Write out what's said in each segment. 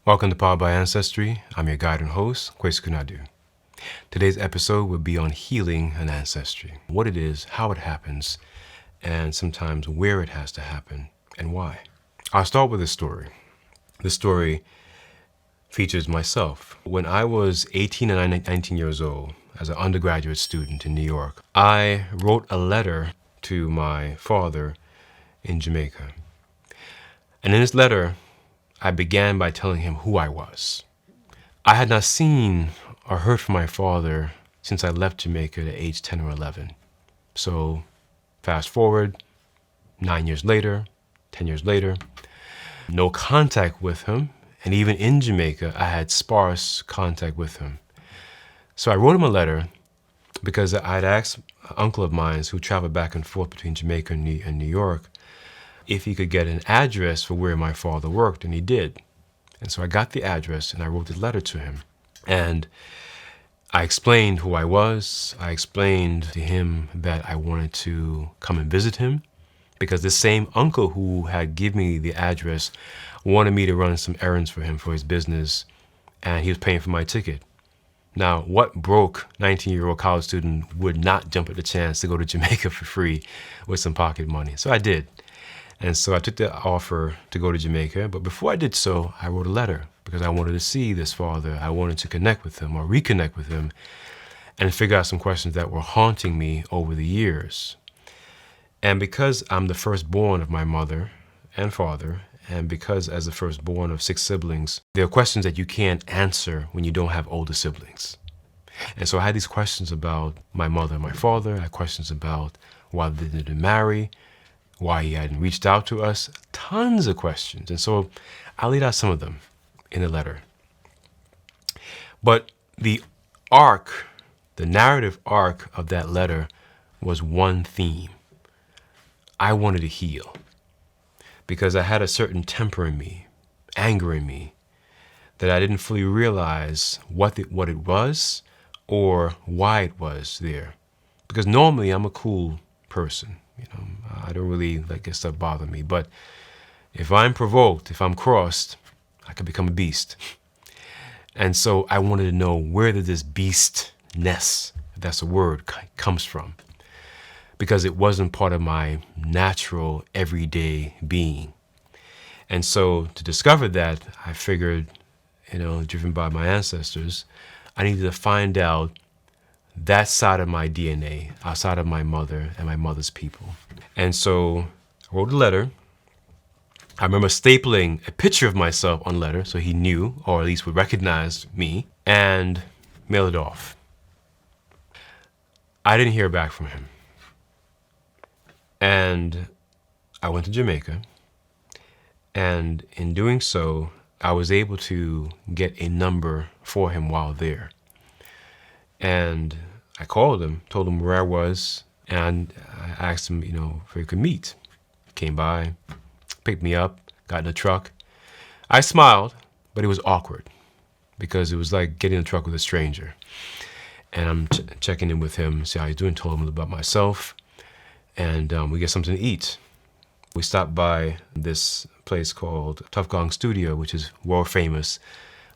Welcome to Powered by Ancestry. I'm your guide and host, Kwesi Kunadu. Today's episode will be on healing an ancestry, what it is, how it happens, and sometimes where it has to happen and why. I'll start with a story. This story features myself. When I was 18 and 19 years old, as an undergraduate student in New York, I wrote a letter to my father in Jamaica. And in this letter, I began by telling him who I was. I had not seen or heard from my father since I left Jamaica at age 10 or 11. So fast forward, 9 years later, 10 years later, no contact with him. And even in Jamaica, I had sparse contact with him. So I wrote him a letter because I'd asked an uncle of mine who traveled back and forth between Jamaica and New York if he could get an address for where my father worked, and he did. And so I got the address and I wrote the letter to him. And I explained who I was. I explained to him that I wanted to come and visit him because the same uncle who had given me the address wanted me to run some errands for him for his business, and he was paying for my ticket. Now, what broke 19-year-old college student would not jump at the chance to go to Jamaica for free with some pocket money? So I did. And so I took the offer to go to Jamaica. But before I did so, I wrote a letter because I wanted to see this father. I wanted to connect with him or reconnect with him and figure out some questions that were haunting me over the years. And because I'm the firstborn of my mother and father, and because as the firstborn of 6 siblings, there are questions that you can't answer when you don't have older siblings. And so I had these questions about my mother and my father. I had questions about why they didn't marry, why he hadn't reached out to us, tons of questions. And so I laid out some of them in the letter. But the narrative arc of that letter was one theme. I wanted to heal because I had a certain temper in me, anger in me, that I didn't fully realize what it was or why it was there. Because normally I'm a cool person. I don't really let that stuff bother me. But if I'm provoked, if I'm crossed, I can become a beast. And so I wanted to know where did this beastness, if that's a word, comes from. Because it wasn't part of my natural, everyday being. And so to discover that, I figured, driven by my ancestors, I needed to find out that side of my DNA, outside of my mother and my mother's people. And so I wrote a letter. I remember stapling a picture of myself on the letter so he knew, or at least would recognize me, and mail it off. I didn't hear back from him. And I went to Jamaica. And in doing so, I was able to get a number for him while there. And I called him, told him where I was, and I asked him, if we could meet. He came by, picked me up, got in the truck. I smiled, but it was awkward because it was like getting in the truck with a stranger. And I'm checking in with him, see how he's doing, told him about myself, and we get something to eat. We stopped by this place called Tuff Gong Studio, which is world famous.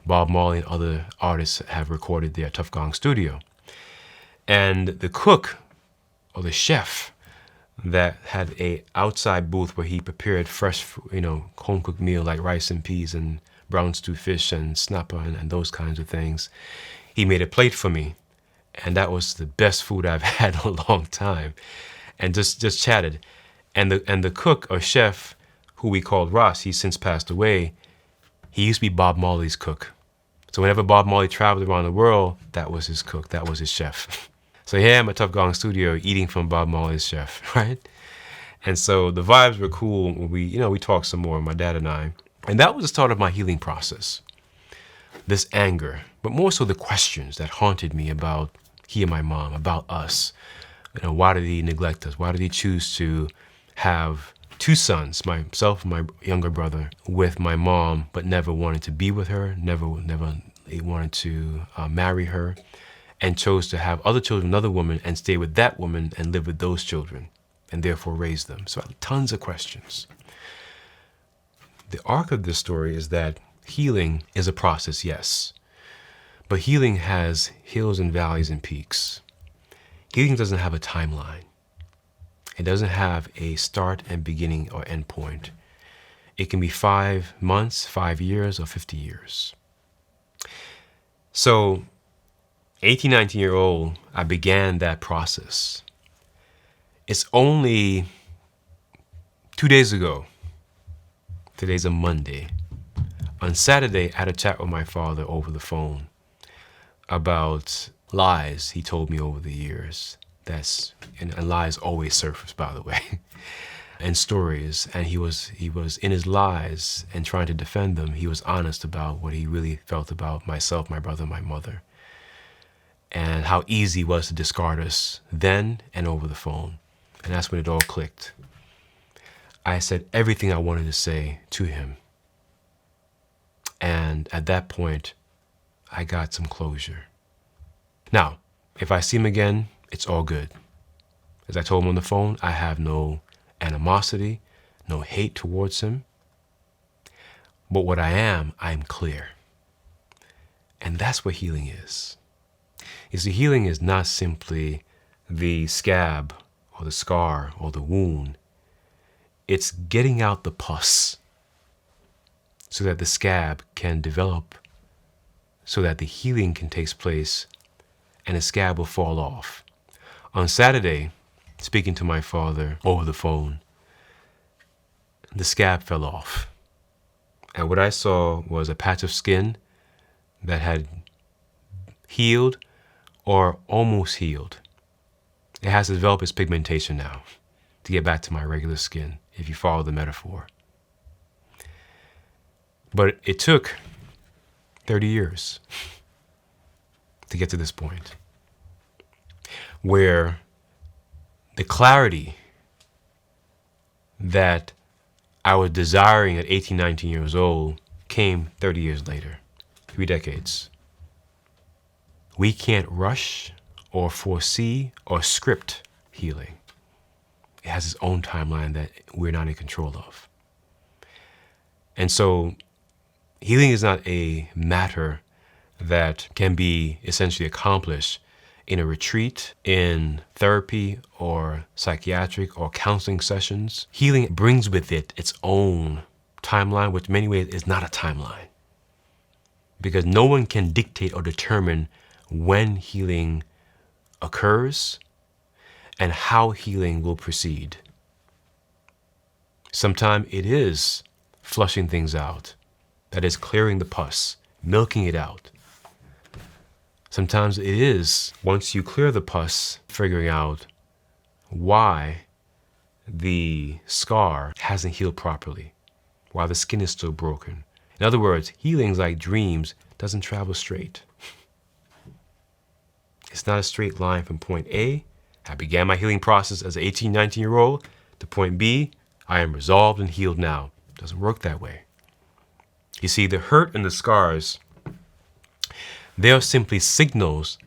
Bob Marley and other artists have recorded there at Tuff Gong Studio. And the cook, or the chef, that had a outside booth where he prepared fresh, home-cooked meal like rice and peas and brown stewed fish and snapper and those kinds of things. He made a plate for me, and that was the best food I've had in a long time. And just chatted. And the cook or chef, who we called Ross, he's since passed away, he used to be Bob Marley's cook. So whenever Bob Marley traveled around the world, that was his cook, that was his chef. So here I'm at Tuff Gong Studio eating from Bob Marley's chef, right? And so the vibes were cool. We talked some more, my dad and I. And that was the start of my healing process. This anger, but more so the questions that haunted me about he and my mom, about us. Why did he neglect us? Why did he choose to have 2 sons, myself and my younger brother, with my mom, but never wanted to be with her, never wanted to marry her, and chose to have other children, another woman, and stay with that woman and live with those children, and therefore raise them. So tons of questions. The arc of this story is that healing is a process, yes. But healing has hills and valleys and peaks. Healing doesn't have a timeline. It doesn't have a start and beginning or end point. It can be 5 months, 5 years, or 50 years. So, 18, 19-year-old, I began that process. It's only 2 days ago. Today's a Monday. On Saturday, I had a chat with my father over the phone about lies he told me over the years. And lies always surface, by the way, and stories. And he was in his lies and trying to defend them. He was honest about what he really felt about myself, my brother, my mother, and how easy it was to discard us then and over the phone. And that's when it all clicked. I said everything I wanted to say to him. And at that point, I got some closure. Now, if I see him again, it's all good. As I told him on the phone, I have no animosity, no hate towards him. But what I'm clear. And that's what healing is. You see, healing is not simply the scab or the scar or the wound. It's getting out the pus so that the scab can develop, so that the healing can take place and the scab will fall off. On Saturday, speaking to my father over the phone, the scab fell off. And what I saw was a patch of skin that had healed or almost healed. It has developed its pigmentation now to get back to my regular skin, if you follow the metaphor. But it took 30 years to get to this point where the clarity that I was desiring at 18, 19 years old came 30 years later, 3 decades. We can't rush or foresee or script healing. It has its own timeline that we're not in control of. And so healing is not a matter that can be essentially accomplished in a retreat, in therapy or psychiatric or counseling sessions. Healing brings with it its own timeline, which in many ways is not a timeline. Because no one can dictate or determine when healing occurs and how healing will proceed. Sometimes it is flushing things out. That is clearing the pus, milking it out. Sometimes it is, once you clear the pus, figuring out why the scar hasn't healed properly, why the skin is still broken. In other words, healings like dreams doesn't travel straight. It's not a straight line from point A, I began my healing process as an 18, 19-year-old, to point B, I am resolved and healed now. It doesn't work that way. You see, the hurt and the scars, they are simply signals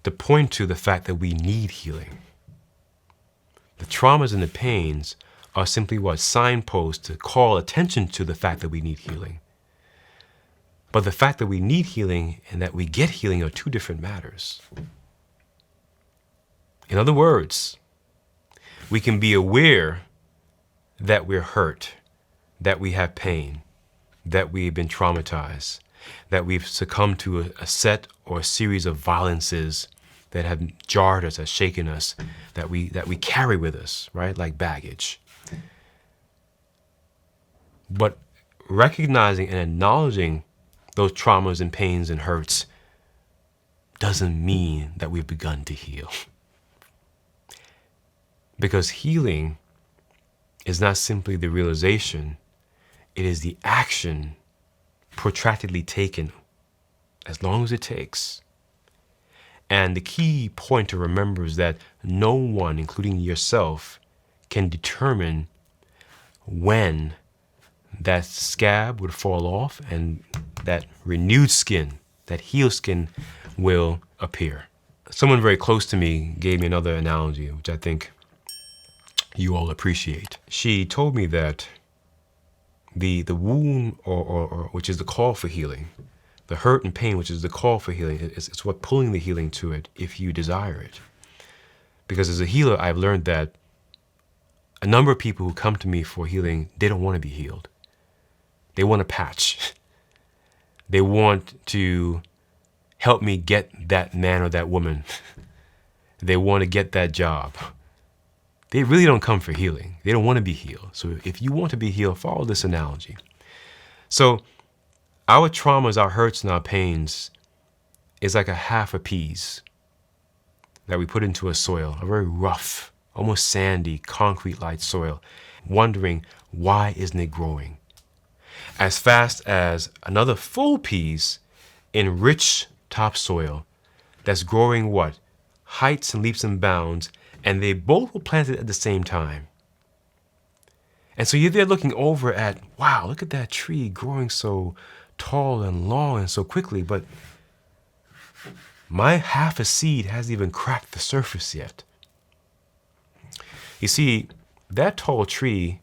to point to the fact that we need healing. The traumas and the pains are simply what? Signposts to call attention to the fact that we need healing. But the fact that we need healing and that we get healing are two different matters. In other words, we can be aware that we're hurt, that we have pain, that we've been traumatized, that we've succumbed to a set or a series of violences that have jarred us, have shaken us, that we carry with us, right? Like baggage. But recognizing and acknowledging those traumas and pains and hurts doesn't mean that we've begun to heal. Because healing is not simply the realization, it is the action protractedly taken, as long as it takes. And the key point to remember is that no one, including yourself, can determine when that scab would fall off and that renewed skin, that healed skin, will appear. Someone very close to me gave me another analogy, which I think you all appreciate. She told me that The wound, or which is the call for healing, the hurt and pain, which is the call for healing, it's what pulling the healing to it if you desire it. Because as a healer, I've learned that a number of people who come to me for healing, they don't want to be healed. They want a patch. They want to help me get that man or that woman. They want to get that job. They really don't come for healing. They don't want to be healed. So if you want to be healed, follow this analogy. So our traumas, our hurts, and our pains is like a half a peas that we put into a soil, a very rough, almost sandy, concrete-like soil, wondering why isn't it growing? As fast as another full peas in rich topsoil that's growing what? Heights and leaps and bounds, and they both were planted at the same time. And so you're there looking over at, wow, look at that tree growing so tall and long and so quickly, but my half a seed hasn't even cracked the surface yet. You see, that tall tree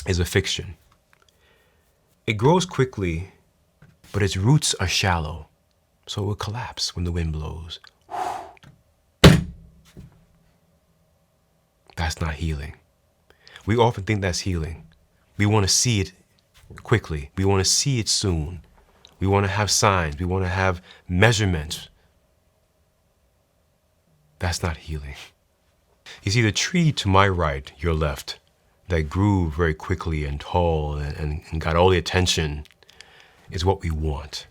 is a fiction. It grows quickly, but its roots are shallow, so it will collapse when the wind blows. That's not healing. We often think that's healing. We want to see it quickly. We want to see it soon. We want to have signs. We want to have measurements. That's not healing. You see, the tree to my right, your left, that grew very quickly and tall and got all the attention is what we want.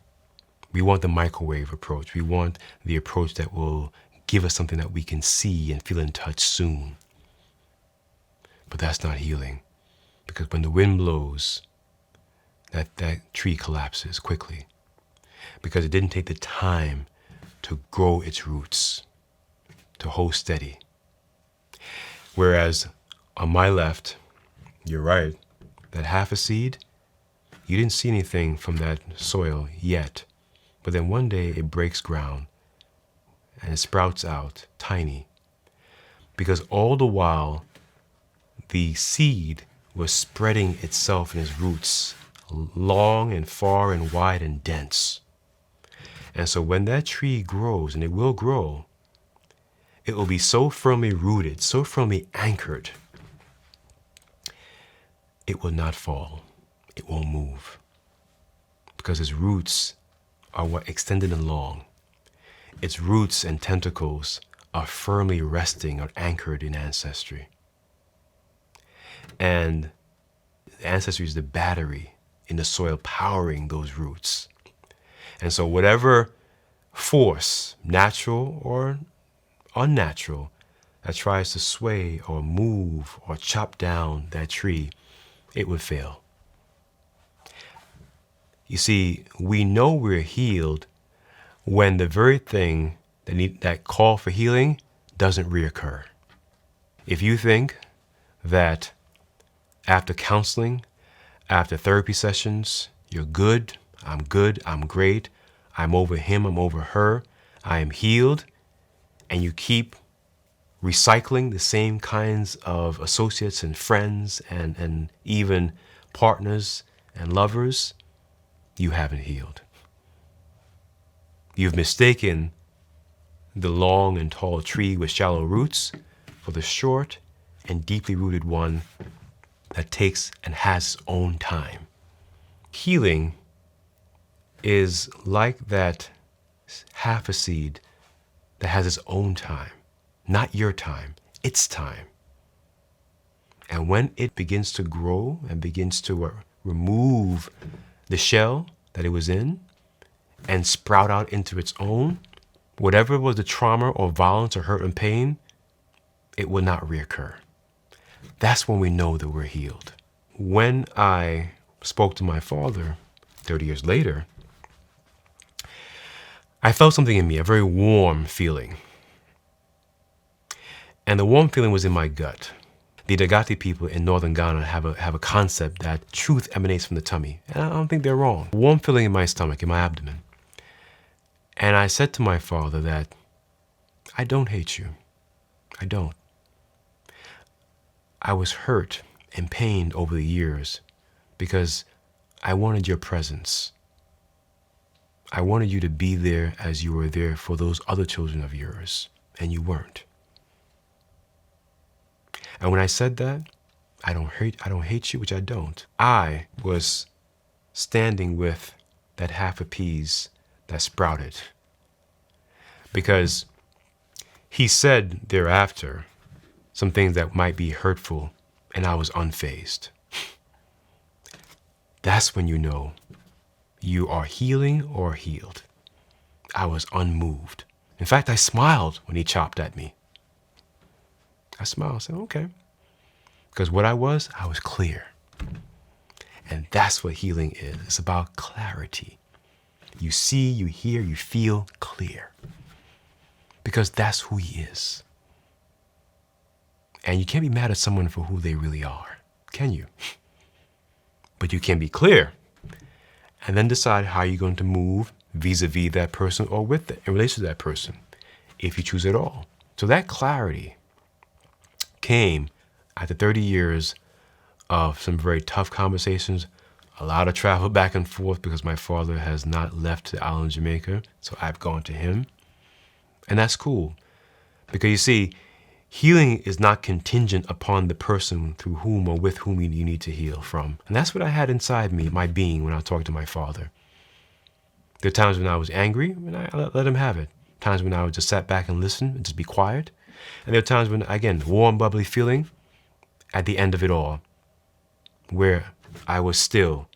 We want the microwave approach. We want the approach that will give us something that we can see and feel and touch soon. But that's not healing, because when the wind blows, that tree collapses quickly because it didn't take the time to grow its roots, to hold steady. Whereas on my left, you're right, that half a seed, you didn't see anything from that soil yet, but then one day it breaks ground and it sprouts out tiny, because all the while the seed was spreading itself in its roots, long and far and wide and dense. And so when that tree grows, and it will grow, it will be so firmly rooted, so firmly anchored, it will not fall. It won't move. Because its roots are what extended and long. Its roots and tentacles are firmly resting or anchored in ancestry. And the ancestry is the battery in the soil powering those roots. And so whatever force, natural or unnatural, that tries to sway or move or chop down that tree, it would fail. You see, we know we're healed when the very thing that call for healing doesn't reoccur. If you think that after counseling, after therapy sessions, you're good, I'm great, I'm over him, I'm over her, I am healed, and you keep recycling the same kinds of associates and friends and even partners and lovers, you haven't healed. You've mistaken the long and tall tree with shallow roots for the short and deeply rooted one that takes and has its own time. Healing is like that half a seed that has its own time, not your time, its time. And when it begins to grow and begins to remove the shell that it was in and sprout out into its own, whatever was the trauma or violence or hurt and pain, it will not reoccur. That's when we know that we're healed. When I spoke to my father 30 years later, I felt something in me, a very warm feeling. And the warm feeling was in my gut. The Dagati people in northern Ghana have a concept that truth emanates from the tummy. And I don't think they're wrong. A warm feeling in my stomach, in my abdomen. And I said to my father that I don't hate you. I don't. I was hurt and pained over the years because I wanted your presence. I wanted you to be there as you were there for those other children of yours, and you weren't. And when I said that, I don't hate you, which I don't. I was standing with that half a peas that sprouted. Because he said thereafter some things that might be hurtful, and I was unfazed. That's when you know you are healing or healed. I was unmoved. In fact, I smiled when he chopped at me. I smiled and said, okay. Because what I was clear. And that's what healing is. It's about clarity. You see, you hear, you feel clear. Because that's who he is. And you can't be mad at someone for who they really are, can you? But you can be clear and then decide how you're going to move vis-a-vis that person or with it, in relation to that person, if you choose at all. So that clarity came after 30 years of some very tough conversations, a lot of travel back and forth because my father has not left the island of Jamaica, so I've gone to him. And that's cool, because you see, healing is not contingent upon the person through whom or with whom you need to heal from. And that's what I had inside me, my being, when I talked to my father. There are times when I was angry, and I let him have it. Times when I would just sat back and listen and just be quiet. And there are times when, again, warm, bubbly feeling at the end of it all, where I was still.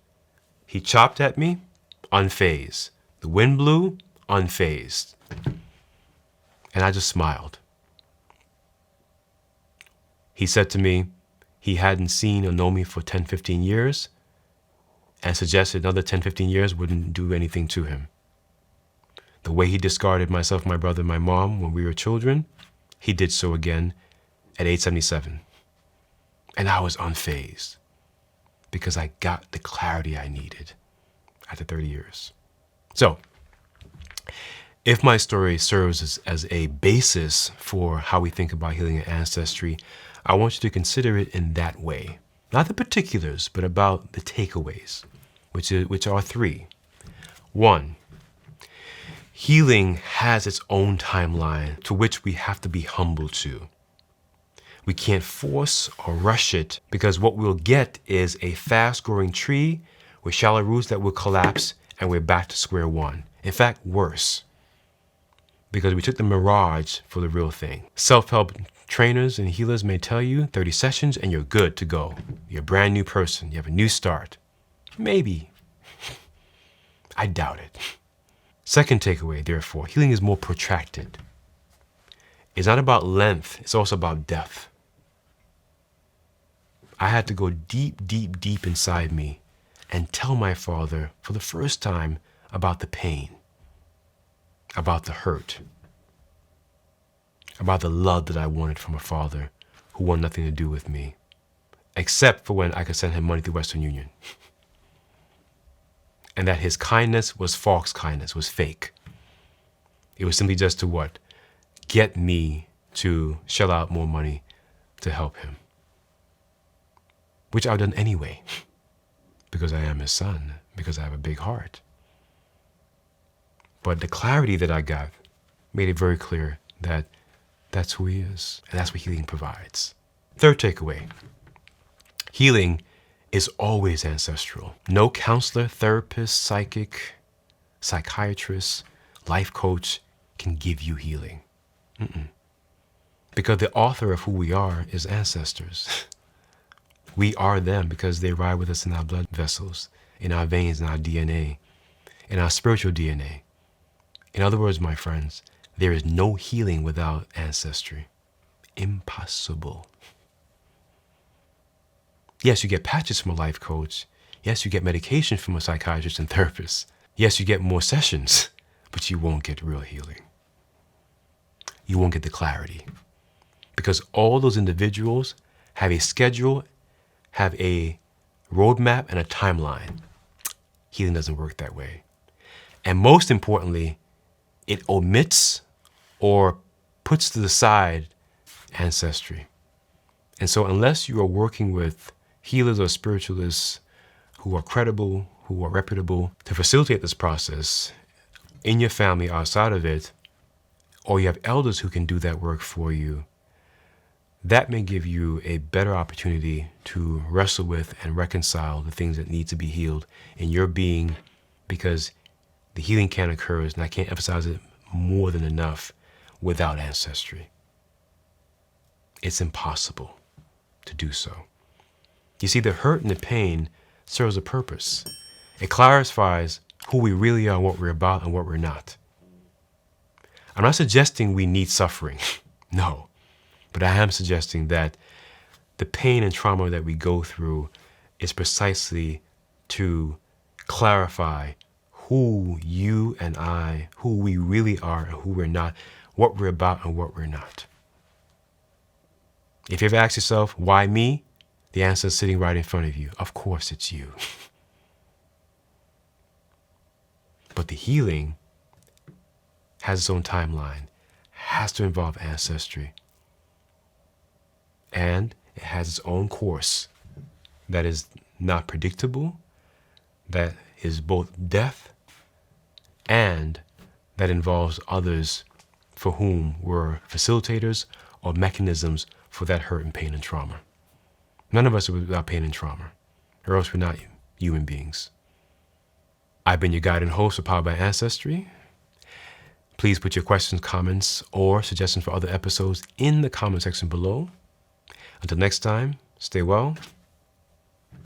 He chopped at me, unfazed. The wind blew, unfazed. And I just smiled. He said to me he hadn't seen or known me for 10, 15 years and suggested another 10, 15 years wouldn't do anything to him. The way he discarded myself, my brother, and my mom when we were children, he did so again at age 77. And I was unfazed because I got the clarity I needed after 30 years. So, if my story serves as a basis for how we think about healing and ancestry, I want you to consider it in that way. Not the particulars, but about the takeaways, which are three. One, healing has its own timeline to which we have to be humble to. We can't force or rush it, because what we'll get is a fast-growing tree with shallow roots that will collapse and we're back to square one. In fact, worse, because we took the mirage for the real thing. Self-help trainers and healers may tell you 30 sessions and you're good to go. You're a brand new person. You have a new start. Maybe. I doubt it. Second takeaway, therefore, healing is more protracted. It's not about length. It's also about depth. I had to go deep, deep, deep inside me and tell my father for the first time about the pain, about the hurt, about the love that I wanted from a father who wanted nothing to do with me, except for when I could send him money through Western Union. And that his kindness was false kindness, was fake. It was simply just to what? Get me to shell out more money to help him. Which I've done anyway, because I am his son, because I have a big heart. But the clarity that I got made it very clear that that's who he is, and that's what healing provides. Third takeaway, healing is always ancestral. No counselor, therapist, psychic, psychiatrist, life coach can give you healing. Because the author of who we are is ancestors. We are them because they ride with us in our blood vessels, in our veins, in our DNA, in our spiritual DNA. In other words, my friends, there is no healing without ancestry. Impossible. Yes, you get patches from a life coach. Yes, you get medication from a psychiatrist and therapist. Yes, you get more sessions, but you won't get real healing. You won't get the clarity. Because all those individuals have a schedule, have a roadmap, and a timeline. Healing doesn't work that way. And most importantly, it omits or puts to the side ancestry. And so unless you are working with healers or spiritualists who are credible, who are reputable to facilitate this process in your family, outside of it, or you have elders who can do that work for you, that may give you a better opportunity to wrestle with and reconcile the things that need to be healed in your being, because the healing can't occur, and I can't emphasize it more than enough, without ancestry. It's impossible to do so. You see, the hurt and the pain serves a purpose. It clarifies who we really are, what we're about, and what we're not. I'm not suggesting we need suffering. No. But I am suggesting that the pain and trauma that we go through is precisely to clarify who you and I, who we really are and who we're not, what we're about and what we're not. If you ever ask yourself, why me? The answer is sitting right in front of you. Of course it's you. But the healing has its own timeline, has to involve ancestry. And it has its own course that is not predictable, that is both death, and that involves others for whom we're facilitators or mechanisms for that hurt and pain and trauma. None of us are without pain and trauma, or else we're not human beings. I've been your guide and host of Powered by Ancestry. Please put your questions, comments, or suggestions for other episodes in the comment section below. Until next time, stay well